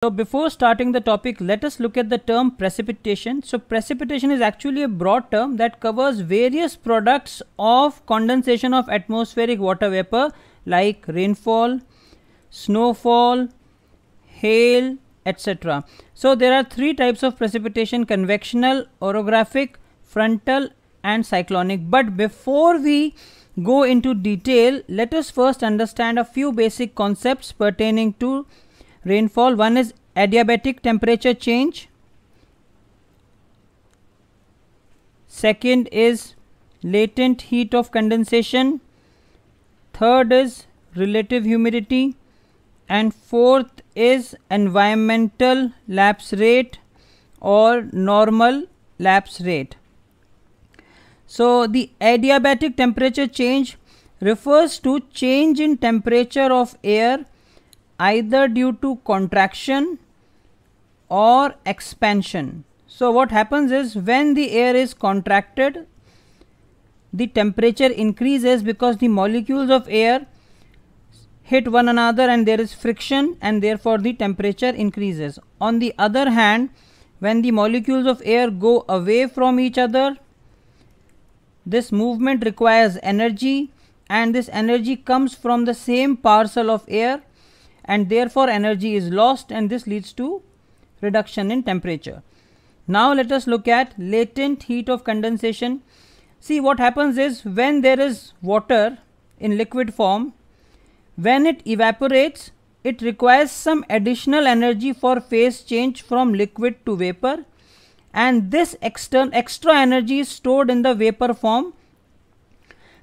So before starting the topic, let us look at the term precipitation. So precipitation is actually a broad term that covers various products of condensation of atmospheric water vapor like rainfall, snowfall, hail, etc. So there are three types of precipitation: convectional, orographic, frontal and cyclonic. But before we go into detail, let us first understand a few basic concepts pertaining to rainfall. One is adiabatic temperature change. Second is latent heat of condensation. Third is relative humidity. And fourth is environmental lapse rate or normal lapse rate. So the adiabatic temperature change refers to change in temperature of air either due to contraction or expansion. So what happens is, when the air is contracted, the temperature increases because the molecules of air hit one another and there is friction, and therefore the temperature increases. On the other hand, when the molecules of air go away from each other, this movement requires energy, and this energy comes from the same parcel of air, and therefore energy is lost, and this leads to reduction in temperature. Now let us look at latent heat of condensation. See, what happens is, when there is water in liquid form, when it evaporates, it requires some additional energy for phase change from liquid to vapor, and this extra energy is stored in the vapor form.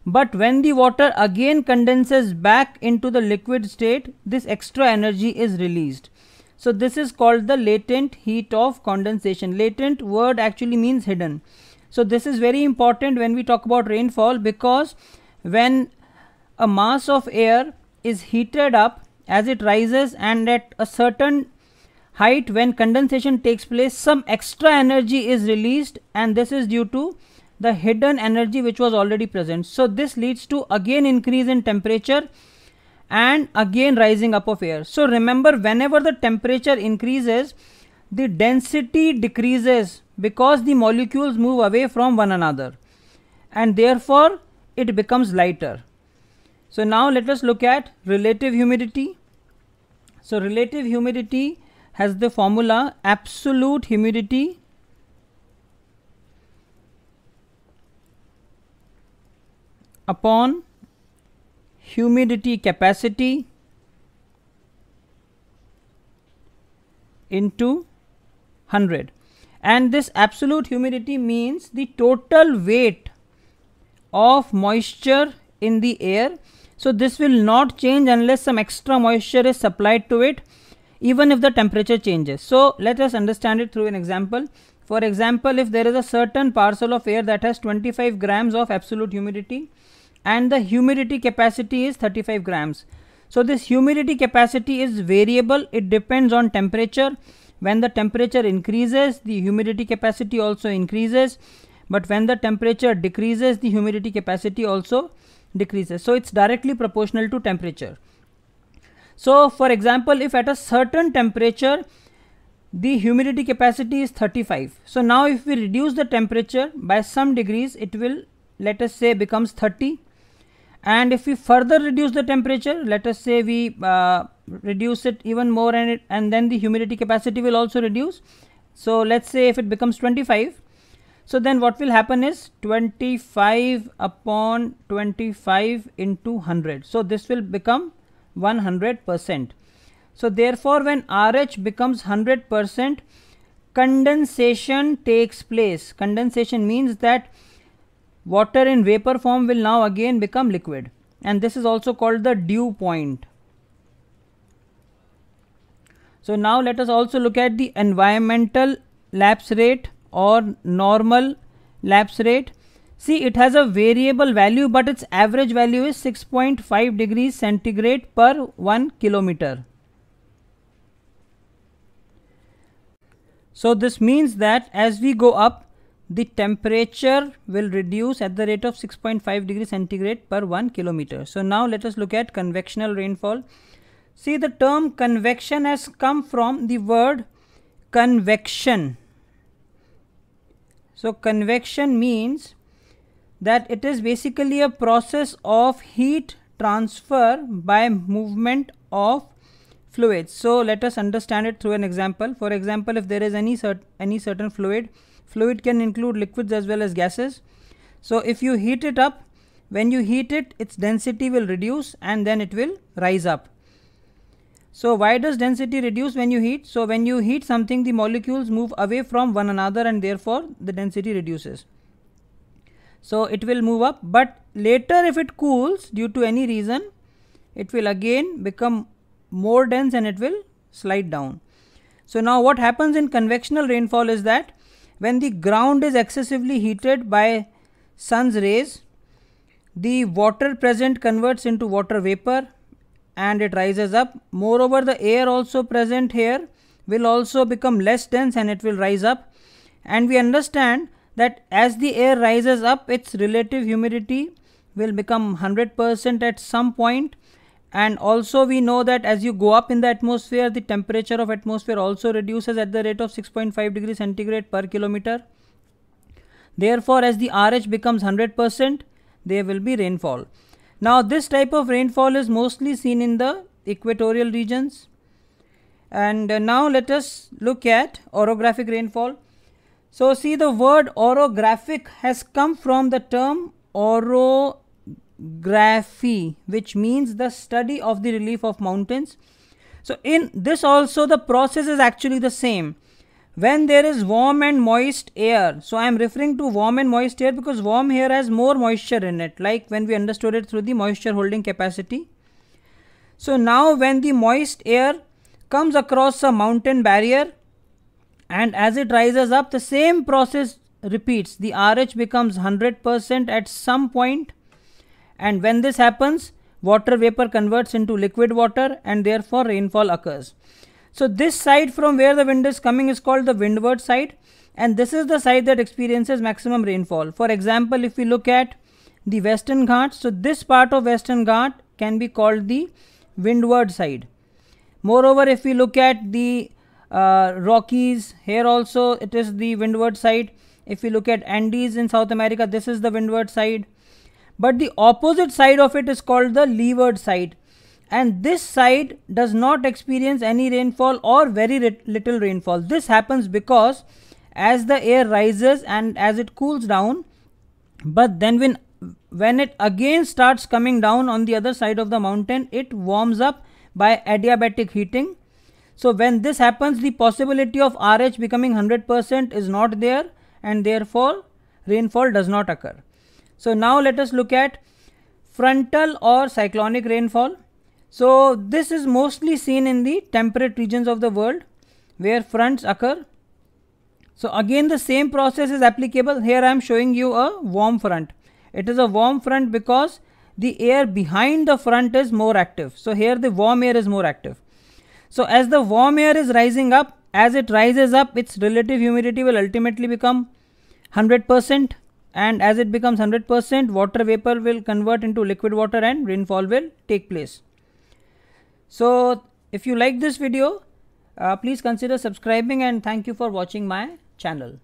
But when the water again condenses back into the liquid state, this extra energy is released. So this is called the latent heat of condensation. Latent word actually means hidden. So this is very important when we talk about rainfall, because when a mass of air is heated up as it rises, and at a certain height when condensation takes place, some extra energy is released, and this is due to the hidden energy which was already present. So this leads to again increase in temperature and again rising up of air. So remember, whenever the temperature increases, the density decreases because the molecules move away from one another, and therefore it becomes lighter. So now let us look at relative humidity. So relative humidity has the formula absolute humidity upon humidity capacity into 100, and this absolute humidity means the total weight of moisture in the air. So this will not change unless some extra moisture is supplied to it, even if the temperature changes. So let us understand it through an example. For example, if there is a certain parcel of air that has 25 grams of absolute humidity, and the humidity capacity is 35 grams. So this humidity capacity is variable, it depends on temperature. When the temperature increases, the humidity capacity also increases, but when the temperature decreases, the humidity capacity also decreases. So it's directly proportional to temperature. So for example, if at a certain temperature the humidity capacity is 35, so now if we reduce the temperature by some degrees, it will, let us say, becomes 30. And if we further reduce the temperature, let us say we reduce it even more, and then the humidity capacity will also reduce. So let's say if it becomes 25, so then what will happen is 25 upon 25 into 100. So this will become 100%. So therefore when RH becomes 100%, condensation takes place. Condensation means that water in vapor form will now again become liquid, and this is also called the dew point. So now let us also look at the environmental lapse rate or normal lapse rate. See, it has a variable value, but its average value is 6.5 degrees centigrade per 1 kilometer. So this means that as we go up, the temperature will reduce at the rate of 6.5 degrees centigrade per 1 kilometer. So now let us look at convectional rainfall. See, the term convection has come from the word convection. So convection means that it is basically a process of heat transfer by movement of fluids. So let us understand it through an example. For example, if there is any certain fluid can include liquids as well as gases. So if you heat it up, when you heat it, its density will reduce and then it will rise up. So why does density reduce when you heat? So when you heat something, the molecules move away from one another and therefore the density reduces. So it will move up, but later if it cools due to any reason, it will again become more dense and it will slide down. So now what happens in convectional rainfall is that when the ground is excessively heated by sun's rays, the water present converts into water vapor and it rises up. Moreover, the air also present here will also become less dense and it will rise up. And we understand that as the air rises up, its relative humidity will become 100% at some point. And also we know that as you go up in the atmosphere, the temperature of atmosphere also reduces at the rate of 6.5 degrees centigrade per kilometer. Therefore, as the RH becomes 100%, there will be rainfall. Now this type of rainfall is mostly seen in the equatorial regions. And now let us look at orographic rainfall. So see, the word orographic has come from the term orography, which means the study of the relief of mountains. So in this also the process is actually the same. When there is warm and moist air, so I am referring to warm and moist air because warm air has more moisture in it, like when we understood it through the moisture holding capacity. So now when the moist air comes across a mountain barrier and as it rises up, the same process repeats. The RH becomes 100% at some point, and when this happens, water vapor converts into liquid water and therefore rainfall occurs. So this side from where the wind is coming is called the windward side, and this is the side that experiences maximum rainfall. For example, if we look at the Western Ghats, so this part of Western Ghat can be called the windward side. Moreover, if we look at the Rockies, here also it is the windward side. If we look at Andes in South America, this is the windward side. But the opposite side of it is called the leeward side. And this side does not experience any rainfall or very little rainfall. This happens because as the air rises and as it cools down, but then when it again starts coming down on the other side of the mountain, it warms up by adiabatic heating. So when this happens, the possibility of RH becoming 100% is not there, and therefore rainfall does not occur. So now let us look at frontal or cyclonic rainfall. So this is mostly seen in the temperate regions of the world where fronts occur. So again the same process is applicable. Here I am showing you a warm front. It is a warm front because the air behind the front is more active. So here the warm air is more active. So as the warm air is rising up, as it rises up, its relative humidity will ultimately become 100%, and as it becomes 100%, water vapor will convert into liquid water and rainfall will take place. So if you like this video, please consider subscribing, and thank you for watching my channel.